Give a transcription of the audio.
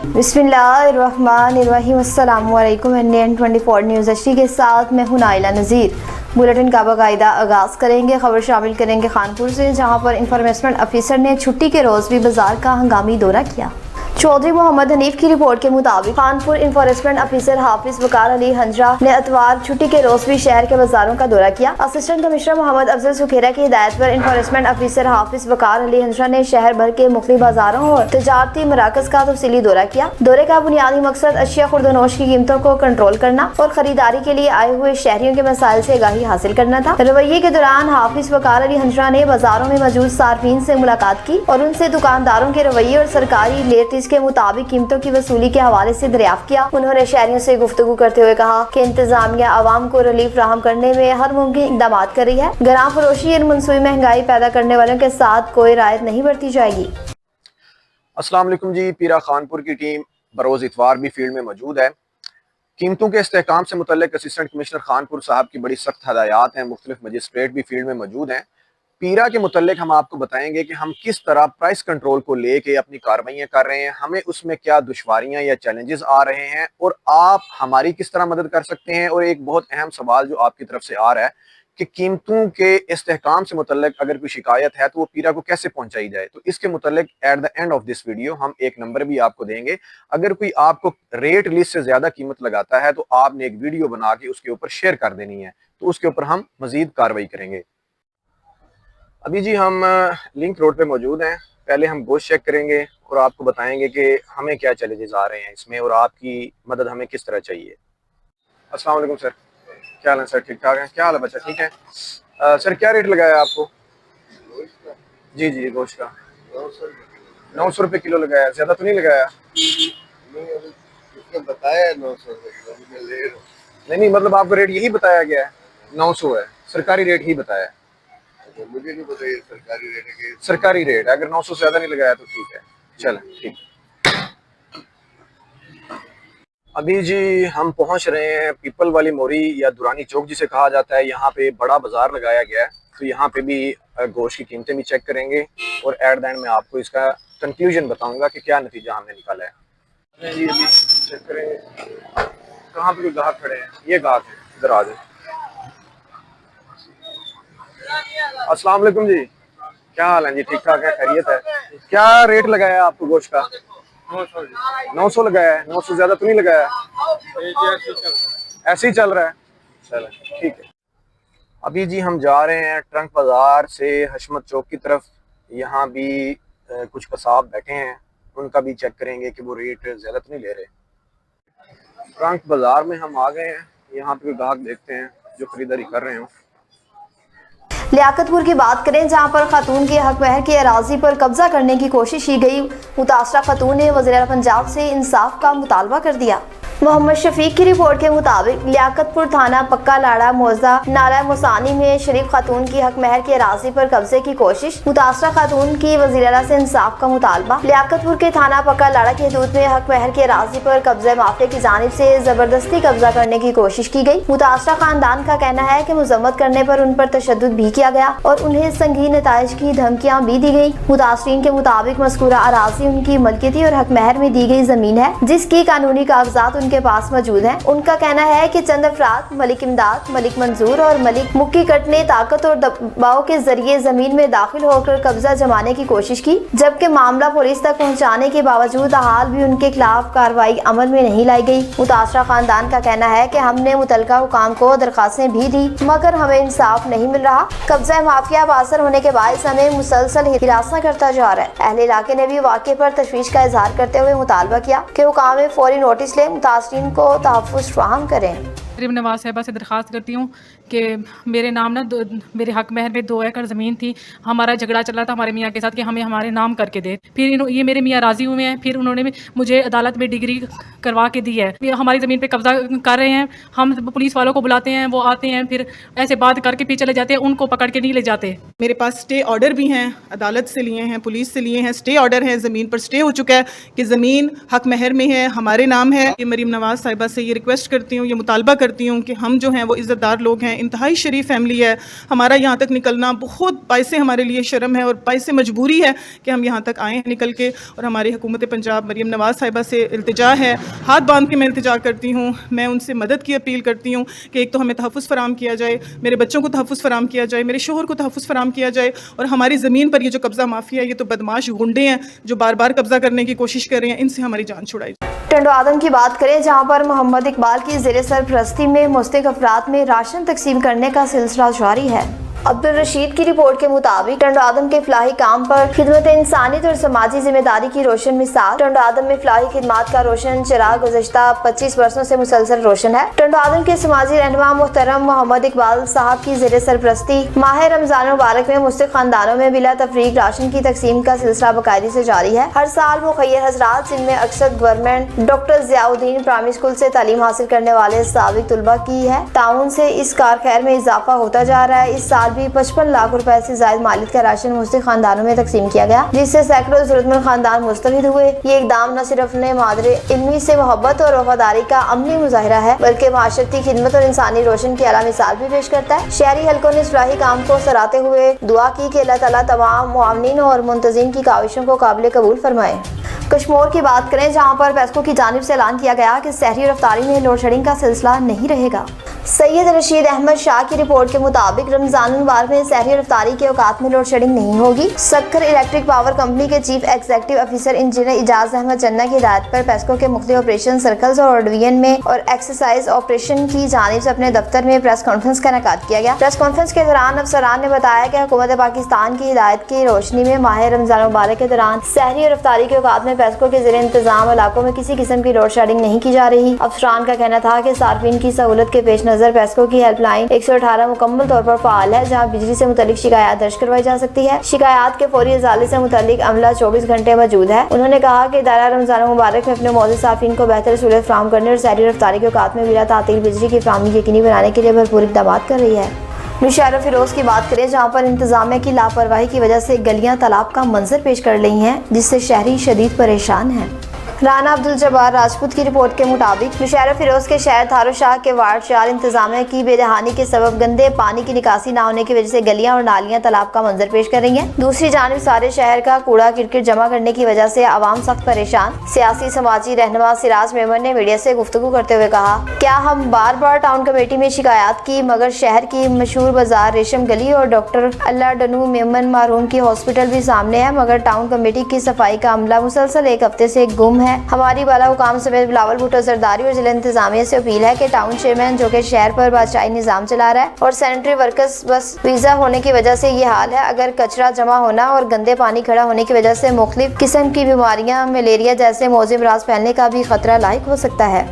बिस्मिल्लाहिर्रहमानिर्रहीम। अस्सलामु अलैकुम। NN 24 न्यूज़ HD के साथ मैं हूं नाइला नज़ीर। बुलेटिन का बाकायदा आगाज़ करेंगे। खबर शामिल करेंगे खानपुर से, जहां पर इन्फॉर्मेशन ऑफिसर ने छुट्टी के रोज़ भी बाजार का हंगामी दौरा किया। चौधरी मोहम्मद हनीफ की रिपोर्ट के मुताबिक खानपुर इन्फॉर्मेशन ऑफिसर हाफिज वकार अली हंजरा ने अतवार छुट्टी के रोज भी शहर के बाजारों का दौरा किया। असिस्टेंट कमिश्नर मोहम्मद अफजल सुखेरा की हिदायत पर इन्फॉर्मेशन ऑफिसर हाफिज वकार अली हंजरा ने शहर भर के मुख्तलिफ बाजारों और तजारती मराकज का तफसीली दौरा किया। दौरे का बुनियादी मकसद अशिया खुर्दनोश की कीमतों को कंट्रोल करना और खरीदारी के लिए आए हुए शहरियों के मसाइल से आगाही हासिल करना था। रवैये के दौरान हाफिज वकार अली हंजरा ने बाजारों में मौजूद सार्फिन से मुलाकात की और उनसे दुकानदारों के रवैये और सरकारी लेटीज के मुताबिक कीमतों की वसूली के हवाले से दरियाफ्त किया। उन्होंने शहरियों से गुफ्तगू करते हुए कहा कि इंतजामिया आवाम को रिलीफ फराहम करने में हर मुमकिन इक़दाम कर रही है। गराम फरोशी और मनसूबी महंगाई पैदा करने वालों के साथ कोई रायत नहीं बरती जाएगी। अस्सलाम वालेकुम जी। पीरा खानपुर की टीम बरोज़ इतवार भी फील्ड में मौजूद है। कीमतों के इस्तेहकाम से मुतल्लिक असिस्टेंट कमिश्नर खानपुर साहब की बड़ी सख्त हदायत हैं। मुख्तलिफ मजिस्ट्रेट भी फील्ड में मौजूद हैं। पीरा के मुतल्लिक हम आपको बताएंगे कि हम किस तरह प्राइस कंट्रोल को लेके अपनी कार्रवाइयाँ कर रहे हैं, हमें उसमें क्या दुश्वारियाँ या चैलेंजेस आ रहे हैं और आप हमारी किस तरह मदद कर सकते हैं। और एक बहुत अहम सवाल जो आपकी तरफ से आ रहा है कि कीमतों के इस्तेहकाम से मुतल्लिक अगर कोई शिकायत है तो वो पीरा को कैसे पहुंचाई जाए। तो इसके मुतल्लिक at the end of this video हम एक नंबर भी आपको देंगे। अगर कोई आपको रेट लिस्ट से ज़्यादा कीमत लगाता है तो आपने एक वीडियो बना के उसके ऊपर शेयर कर देनी है, तो उसके ऊपर हम मज़ीद कार्रवाई करेंगे। अभी जी हम लिंक रोड पे मौजूद हैं। पहले हम गोश्त चेक करेंगे और आपको बताएंगे कि हमें क्या चैलेंजेस आ रहे हैं इसमें और आपकी मदद हमें किस तरह चाहिए। अस्सलाम वालेकुम सर, क्या हाल है सर? ठीक ठाक है? क्या हाल है बच्चा? ठीक है। सर क्या रेट लगाया आपको? जी जी गोश्त का 900 रुपये किलो लगाया। ज़्यादा तो नहीं लगाया? बताया 900 रुपये किलो। नहीं, मतलब आपको रेट यही बताया गया है 900 है, सरकारी रेट ही बताया है। मुझे नहीं पता ये सरकारी रेट है कि सरकारी रेट है, अगर 900 से ज़्यादा नहीं लगाया तो ठीक है। चलें ठीक। अभी जी हम पहुंच रहे हैं पीपल वाली मोरी या दुरानी चौक जिसे कहा जाता है। यहाँ पे बड़ा बाजार लगाया गया है, तो यहाँ पे भी गोश्त की कीमतें भी चेक करेंगे और एट द एंड में आपको इसका कंक्लूजन बताऊंगा कि क्या नतीजा हमने निकाला है। जी अभी चेक करेंगे कहाँ पे कोई गाहक खड़े हैं। ये गाहक है, इधर आ जाए। अस्सलाम वालेकुम जी, क्या हाल है जी? ठीक ठाक है, खैरियत है? क्या रेट लगाया आपको गोश्त का? 900 लगाया है। 900 ज्यादा तो नहीं लगाया? ऐसे ही चल रहा है। चलो ठीक है। अभी जी हम जा रहे हैं ट्रंक बाजार से हशमत चौक की तरफ। यहाँ भी कुछ कसाब बैठे हैं, उनका भी चेक करेंगे कि वो रेट ज्यादा तो नहीं ले रहे। ट्रंक बाजार में हम आ गए हैं। यहाँ पे ग्राहक देखते हैं जो खरीदारी कर रहे हो। लियाकतपुर की बात करें, जहां पर खातून के हक महर की अराजी पर कब्जा करने की कोशिश की गई। मुतासरा खातून ने वज़ीर पंजाब से इंसाफ का मुतालबा कर दिया। मोहम्मद शफीक की रिपोर्ट के मुताबिक लियाकतपुर थाना पक्का लाड़ा मौजा नाला मुसानी में शरीफ खातून की हक महर की अराजी पर कब्जे की कोशिश। मुतासरा खातून की वज़ीर से इंसाफ का मुतालबा। लियाकतपुर के थाना पक्का लाड़ा की हदूद में हक महर की अराजी पर कब्जा माफिया की जानिब से जबरदस्ती कब्जा करने की कोशिश की गई। मुतासरा खानदान का कहना है कि मुजम्मत करने पर उन पर तशद्दुद भी किया गया और उन्हें संगीन नताइज की धमकियाँ भी दी गयी। मुतासरीन के मुताबिक मज़कूरा अराजी उनकी मलकियती और हक महर में दी गई जमीन है, जिसकी कानूनी कागजात के पास मौजूद हैं। उनका कहना है कि चंद अफराद मलिक इमदाद, मलिक मंजूर और मलिक मुक्की कट ने ताकत और दबाव के जरिए जमीन में दाखिल होकर कब्जा जमाने की कोशिश की, जबकि मामला पुलिस तक पहुंचाने के बावजूद हाल भी उनके खिलाफ कार्रवाई अमल में नहीं लाई गई। मुतासरा खानदान का कहना है कि हमने मुतलका हुकाम को दरखास्तें भी दी, मगर हमें इंसाफ नहीं मिल रहा। कब्जा माफिया बासर होने के बायस हमें मुसलसल हिरासत करता जा रहा है। अहले इलाके ने भी वाक़े पर तशवीश का इजहार करते हुए मुतालबा किया कि हुकाम फौरी नोटिस ले मुतासरीन को तहफ़्फ़ुज़ फराहम करें। मरीम नवाज साहिबा से दरख्वास्त करती हूँ कि मेरे नाम ना मेरे हक महर में 2 एकड़ ज़मीन थी। हमारा झगड़ा चला था हमारे मियाँ के साथ कि हमें हमारे नाम करके दे। फिर ये मेरे मियाँ राज़ी हुए हैं, फिर उन्होंने मुझे अदालत में डिग्री करवा के दी है। ये हमारी ज़मीन पे कब्जा कर रहे हैं। हम पुलिस वालों को बुलाते हैं, वो आते हैं, फिर ऐसे बात करके पीछे चले जाते हैं, उनको पकड़ के नहीं ले जाते। मेरे पास स्टे ऑर्डर भी हैं, अदालत से लिए हैं, पुलिस से लिए हैं। स्टे ऑर्डर है, ज़मीन पर स्टे हो चुका है कि ज़मीन हक महर में है, हमारे नाम है। ये मरीम नवाज साहिबा से ये रिक्वेस्ट करती हूँ, ये मुतालबा करती کرتی ہوں کہ ہم جو ہیں وہ عزت دار لوگ ہیں, انتہائی شریف فیملی ہے. ہمارا یہاں تک نکلنا بہت باعث ہمارے لیے شرم ہے اور باعث مجبوری ہے کہ ہم یہاں تک آئے ہیں نکل کے. اور ہماری حکومت پنجاب مریم نواز صاحبہ سے التجا ہے, ہاتھ باندھ کے میں التجا کرتی ہوں, میں ان سے مدد کی اپیل کرتی ہوں کہ ایک تو ہمیں تحفظ فراہم کیا جائے, میرے بچوں کو تحفظ فراہم کیا جائے, میرے شوہر کو تحفظ فراہم کیا جائے, اور ہماری زمین پر یہ جو قبضہ مافیا ہے, یہ تو بدماش گنڈے ہیں جو بار بار قبضہ کرنے کی کوشش کر رہے ہیں, ان سے ہماری جان چھڑائی جائے. ٹنڈو آدم کی بات کریں جہاں پر محمد اقبال کی زیر سرپرستی میں مستحق افراد میں راشن تقسیم کرنے کا سلسلہ جاری ہے. عبدالرشید کی رپورٹ کے مطابق ٹنڈو آدم کے فلاحی کام پر خدمت انسانیت اور سماجی ذمہ داری کی روشن مثال. ٹنڈو آدم میں فلاحی خدمات کا روشن چراغ گزشتہ 25 برسوں سے مسلسل روشن ہے. ٹنڈو آدم کے سماجی رہنما محترم محمد اقبال صاحب کی زیر سرپرستی ماہ رمضان مبارک میں مستحق خاندانوں میں بلا تفریق راشن کی تقسیم کا سلسلہ باقاعدگی سے جاری ہے. ہر سال مخیر حضرات جن میں اکثر گورنمنٹ ڈاکٹر ضیاء الدین پرائمری اسکول سے تعلیم حاصل کرنے والے سابق طلبہ کی ہے, تعاون سے اس کار خیر میں اضافہ ہوتا جا رہا ہے. اس سال بھی 55 لاکھ روپے سے زائد مالیت کا راشن مستحق خاندانوں میں تقسیم کیا گیا, جس سے سینکڑوں ضرورت مند خاندان مستفید ہوئے. یہ اقدام نہ صرف اپنے مادر علمی سے محبت اور وفاداری کا عملی مظاہرہ ہے بلکہ معاشرتی خدمت اور انسانی روشن کی اعلیٰ مثال بھی پیش کرتا ہے. شہری حلقوں نے اس فلاحی کام کو سراہتے ہوئے دعا کی کہ اللہ تعالیٰ تمام معاونین اور منتظمین کی کاوشوں کو قابل قبول فرمائے. کشمور کی بات کریں جہاں پر پیسکو کی جانب سے اعلان کیا گیا کہ سحری اور افطاری میں لوڈ شیڈنگ کا سلسلہ نہیں رہے گا. سید رشید احمد شاہ کی رپورٹ کے مطابق رمضان المبارک میں سحری اور افطاری کے اوقات میں لوڈ شیڈنگ نہیں ہوگی. سکر الیکٹرک پاور کمپنی کے چیف ایگزیکٹو افیسر انجینئر اعجاز احمد چنہ کی ہدایت پر پیسکو کے مختلف آپریشن سرکلز اور ڈویژن میں اور ایکسرسائز آپریشن کی جانب سے اپنے دفتر میں پریس کانفرنس کا انعقاد کیا گیا. پریس کانفرنس کے دوران افسران نے بتایا کہ حکومت پاکستان کی ہدایت کی روشنی میں ماہ رمضان مبارک کے دوران سحری اور افطاری کے اوقات میں پیسکو کے زیر انتظام علاقوں میں کسی قسم کی لوڈ شیڈنگ نہیں کی جا رہی. افسران کا کہنا تھا کہ صارفین کی سہولت کے پیش نظر پیسکو کی ہیلپ لائن 118 مکمل طور پر فعال ہے, جہاں بجلی سے متعلق شکایات درج کروائی جا سکتی ہے. شکایات کے فوری ازالے سے متعلق عملہ 24 گھنٹے موجود ہے. انہوں نے کہا کہ ادارہ رمضان مبارک میں اپنے موجود صارفین کو بہتر سہولت فراہم کرنے اور سحری اور افطاری کے اوقات میں بلا تعطیل بجلی کی فراہمی یقینی بنانے کے لیے بھرپور اقدامات کر رہی ہے. نوشہرہ فیروز کی بات کریں جہاں پر انتظامیہ کی لاپرواہی کی وجہ سے گلیاں تالاب کا منظر پیش کر رہی ہیں, جس سے شہری شدید پریشان ہیں. رانا عبدالجبار راجپوت کی رپورٹ کے مطابق نوشہرہ فیروز کے شہر تھارو شاہ کے وارڈ 4 انتظامیہ کی بے دہانی کے سبب گندے پانی کی نکاسی نہ ہونے کی وجہ سے گلیاں اور نالیاں تالاب کا منظر پیش کر رہی ہیں. دوسری جانب سارے شہر کا کوڑا کرکٹ جمع کرنے کی وجہ سے عوام سخت پریشان. سیاسی سماجی رہنما سراج میمن نے میڈیا سے گفتگو کرتے ہوئے کہا, کیا ہم بار بار ٹاؤن کمیٹی میں شکایات کی مگر شہر کی مشہور بازار ریشم گلی اور ڈاکٹر اللہ ڈنو میمن مرحوم کی ہاسپٹل بھی سامنے ہے, مگر ٹاؤن کمیٹی کی صفائی کا عملہ مسلسل ایک ہفتے سے گم ہے. ہماری بالا حکام سمیت بلاول بھٹو زرداری اور ضلع انتظامیہ سے اپیل ہے کہ ٹاؤن چیئرمین جو کہ شہر پر بادشاہی نظام چلا رہا ہے اور سینیٹری ورکرز بس ویزا ہونے کی وجہ سے یہ حال ہے, اگر کچرا جمع ہونا اور گندے پانی کھڑا ہونے کی وجہ سے مختلف قسم کی بیماریاں ملیریا جیسے موذی امراض پھیلنے کا بھی خطرہ لاحق ہو سکتا ہے.